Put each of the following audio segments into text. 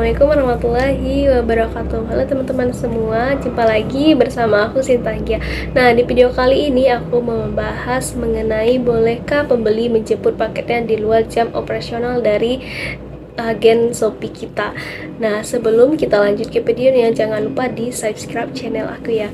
Assalamualaikum warahmatullahi wabarakatuh. Halo teman-teman semua, jumpa lagi bersama aku Sintagia. Nah, di video kali ini aku mau membahas mengenai bolehkah pembeli menjemput paketnya di luar jam operasional dari agen Shopee kita. Nah, sebelum kita lanjut ke videonya, jangan lupa di subscribe channel aku ya.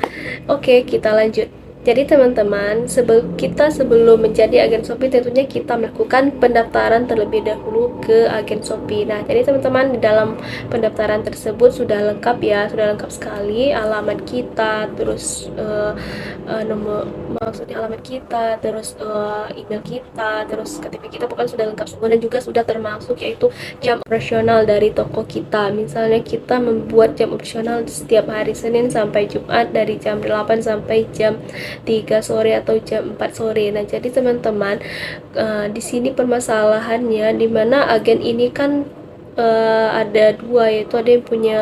Oke, kita lanjut. Jadi teman-teman, sebelum menjadi agen Shopee tentunya kita melakukan pendaftaran terlebih dahulu ke agen Shopee. Nah, jadi teman-teman di dalam pendaftaran tersebut sudah lengkap ya, sudah lengkap sekali alamat kita, terus maksudnya alamat kita, terus email kita, terus KTP kita, pokoknya sudah lengkap semua dan juga sudah termasuk yaitu jam operasional dari toko kita. Misalnya kita membuat jam operasional setiap hari Senin sampai Jumat dari jam 8 sampai jam 3 sore atau jam 4 sore. Nah, jadi teman-teman, di sini permasalahannya dimana agen ini kan ada dua, yaitu ada yang punya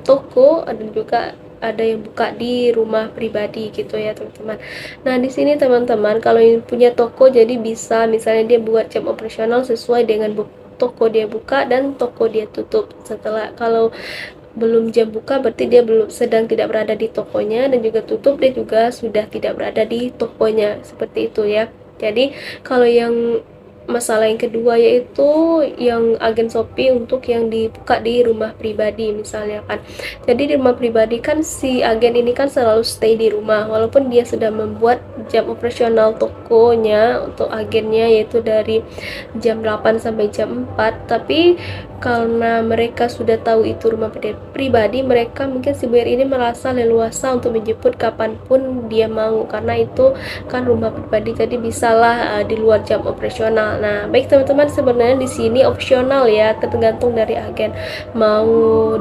toko dan juga ada yang buka di rumah pribadi gitu ya teman-teman. Nah, di sini teman-teman, kalau yang punya toko jadi bisa misalnya dia buat jam operasional sesuai dengan toko dia buka dan toko dia tutup. Setelah kalau belum jam buka berarti dia belum sedang tidak berada di tokonya, dan juga tutup dia juga sudah tidak berada di tokonya, seperti itu ya. Jadi kalau yang masalah yang kedua yaitu yang agen Shopee untuk yang dibuka di rumah pribadi misalnya kan. Jadi di rumah pribadi kan si agen ini kan selalu stay di rumah walaupun dia sudah membuat jam operasional tokonya untuk agennya yaitu dari jam 8 sampai jam 4, tapi karena mereka sudah tahu itu rumah pribadi, mereka mungkin si buyer ini merasa leluasa untuk menjemput kapanpun dia mau, karena itu kan rumah pribadi jadi bisalah di luar jam operasional. Nah, baik teman-teman, sebenarnya di sini opsional ya, tergantung dari agen mau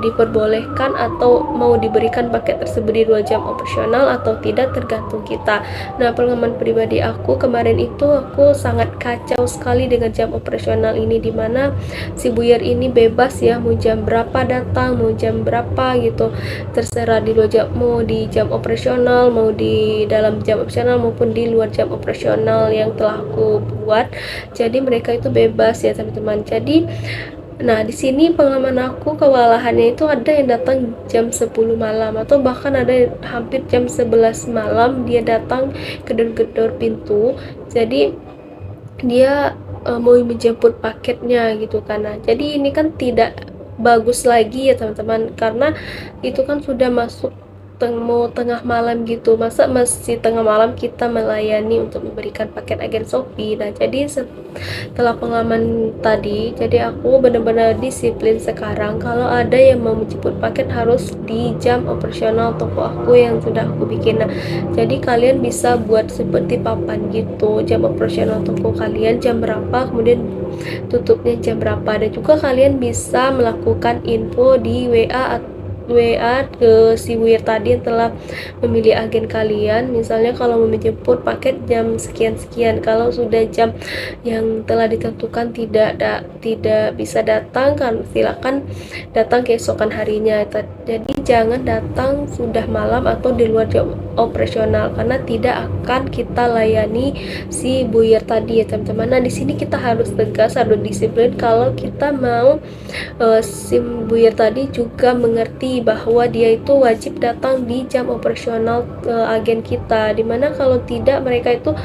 diperbolehkan atau mau diberikan paket tersebut di luar jam operasional atau tidak, tergantung kita. Nah, pengalaman pribadi aku kemarin itu aku sangat kacau sekali dengan jam operasional ini, dimana si buyer ini bebas ya, mau jam berapa datang, mau jam berapa gitu, terserah di luar jam, mau di jam operasional, mau di dalam jam operasional maupun di luar jam operasional yang telah aku buat. Jadi mereka itu bebas ya teman-teman. Jadi nah, di sini pengalaman aku kewalahannya itu ada yang datang jam 10 malam atau bahkan ada hampir jam 11 malam dia datang gedor-gedor pintu. Jadi dia mau menjemput paketnya gitu kan. Nah, jadi ini kan tidak bagus lagi ya teman-teman, karena itu kan sudah masuk mau tengah malam gitu, masa masih tengah malam kita melayani untuk memberikan paket agen Shopee. Nah, jadi setelah pengalaman tadi, jadi aku benar-benar disiplin sekarang. Kalau ada yang mau menjemput paket harus di jam operasional toko aku yang sudah aku bikin. Nah, jadi kalian bisa buat seperti papan gitu, jam operasional toko kalian jam berapa, kemudian tutupnya jam berapa, dan juga kalian bisa melakukan info di WA ke si buyer tadi yang telah memilih agen kalian. Misalnya kalau mau menjemput paket jam sekian-sekian, kalau sudah jam yang telah ditentukan tidak bisa datang, kan silakan datang keesokan harinya. Jadi jangan datang sudah malam atau di luar jam operasional, karena tidak akan kita layani si buyer tadi ya teman-teman. Nah, di sini kita harus tegas, harus disiplin kalau kita mau si buyer tadi juga mengerti bahwa dia itu wajib datang di jam operasional agen kita, dimana kalau tidak mereka itu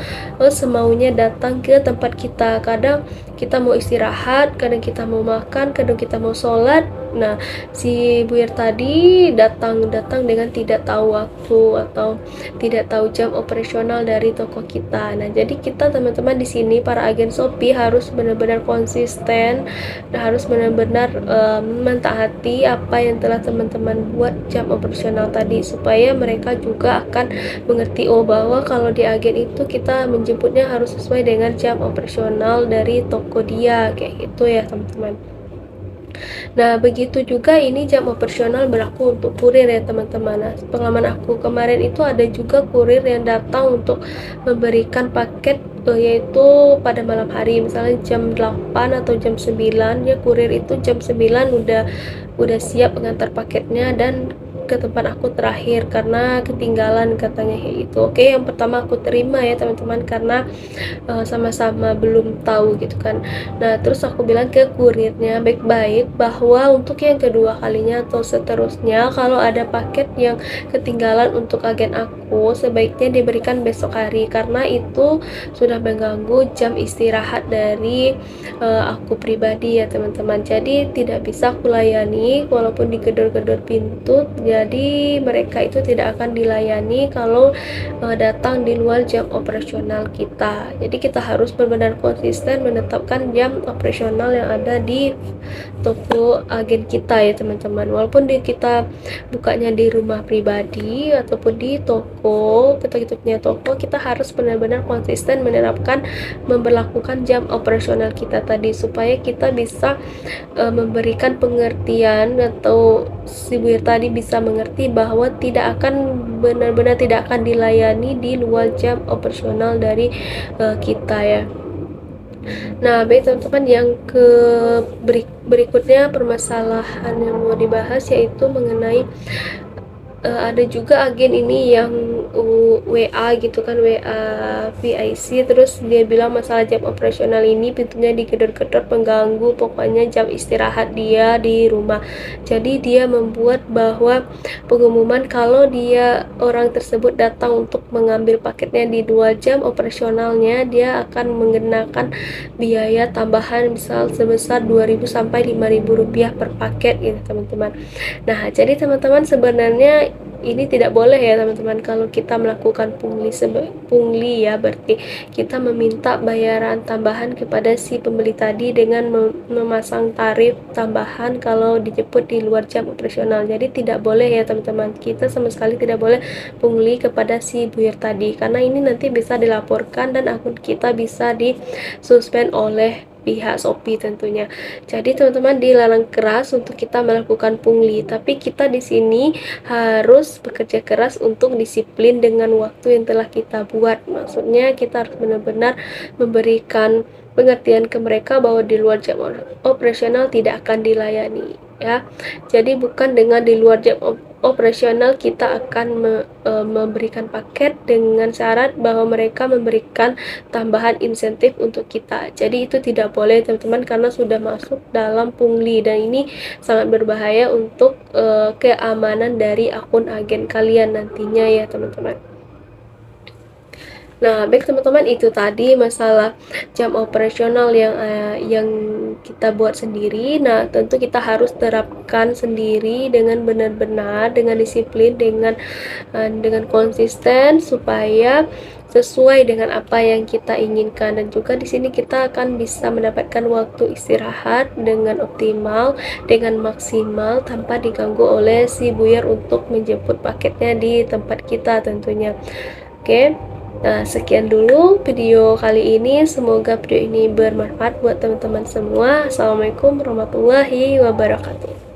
semaunya datang ke tempat kita. Kadang kita mau istirahat, kadang kita mau makan, kadang kita mau sholat. Nah, si buyer tadi datang dengan tidak tahu waktu atau tidak tahu jam operasional dari toko kita. Nah, jadi kita teman-teman di sini para agen Shopee harus benar-benar konsisten dan harus benar-benar mentaati apa yang telah teman-teman buat jam operasional tadi, supaya mereka juga akan mengerti bahwa kalau di agen itu kita menjemputnya harus sesuai dengan jam operasional dari toko dia, kayak gitu ya teman-teman. Nah, begitu juga ini jam operasional berlaku untuk kurir ya teman-teman. Nah, pengalaman aku kemarin itu ada juga kurir yang datang untuk memberikan paket yaitu pada malam hari, misalnya jam 8 atau jam 9 ya, kurir itu jam 9 udah siap mengantar paketnya, dan ke tempat aku terakhir karena ketinggalan katanya kayak gitu. Oke, yang pertama aku terima ya teman-teman, karena sama-sama belum tahu gitu kan. Nah, terus aku bilang ke kurirnya baik-baik bahwa untuk yang kedua kalinya atau seterusnya kalau ada paket yang ketinggalan untuk agen aku, sebaiknya diberikan besok hari karena itu sudah mengganggu jam istirahat dari aku pribadi ya teman-teman. Jadi tidak bisa aku layani walaupun digedor-gedor pintu, jadi mereka itu tidak akan dilayani kalau datang di luar jam operasional kita. Jadi kita harus benar-benar konsisten menetapkan jam operasional yang ada di toko agen kita ya teman-teman. Walaupun kita bukanya di rumah pribadi ataupun di toko, kita punya toko, kita harus benar-benar konsisten menerapkan memberlakukan jam operasional kita tadi supaya kita bisa memberikan pengertian atau si buyer tadi bisa mengerti bahwa tidak akan benar-benar tidak akan dilayani di luar jam operasional dari kita ya. Nah, baik teman-teman, yang berikutnya permasalahan yang mau dibahas yaitu mengenai ada juga agen ini yang WA gitu kan, WA VIC, terus dia bilang masalah jam operasional ini pintunya digedor-gedor pengganggu pokoknya jam istirahat dia di rumah. Jadi dia membuat bahwa pengumuman kalau dia orang tersebut datang untuk mengambil paketnya di 2 jam operasionalnya, dia akan mengenakan biaya tambahan misal sebesar 2.000 sampai 5.000 rupiah per paket gitu teman-teman. Nah, jadi teman-teman sebenarnya ini tidak boleh ya teman-teman kalau kita melakukan pungli ya, berarti kita meminta bayaran tambahan kepada si pembeli tadi dengan memasang tarif tambahan kalau dijemput di luar jam operasional. Jadi tidak boleh ya teman-teman, kita sama sekali tidak boleh pungli kepada si buyer tadi karena ini nanti bisa dilaporkan dan akun kita bisa disuspend oleh pihak Shopee tentunya. Jadi teman-teman dilarang keras untuk kita melakukan pungli, tapi kita di sini harus bekerja keras untuk disiplin dengan waktu yang telah kita buat. Maksudnya kita harus benar-benar memberikan pengertian ke mereka bahwa di luar jam operasional tidak akan dilayani ya. Jadi bukan dengan di luar jam operasional kita akan memberikan paket dengan syarat bahwa mereka memberikan tambahan insentif untuk kita. Jadi itu tidak boleh teman-teman karena sudah masuk dalam pungli dan ini sangat berbahaya untuk keamanan dari akun agen kalian nantinya ya teman-teman. Nah, baik teman-teman, itu tadi masalah jam operasional yang kita buat sendiri. Nah, tentu kita harus terapkan sendiri dengan benar-benar, dengan disiplin, dengan konsisten supaya sesuai dengan apa yang kita inginkan. Dan juga di sini kita akan bisa mendapatkan waktu istirahat dengan optimal, dengan maksimal tanpa diganggu oleh si buyer untuk menjemput paketnya di tempat kita tentunya. Oke. Nah, sekian dulu video kali ini. Semoga video ini bermanfaat buat teman-teman semua. Assalamualaikum warahmatullahi wabarakatuh.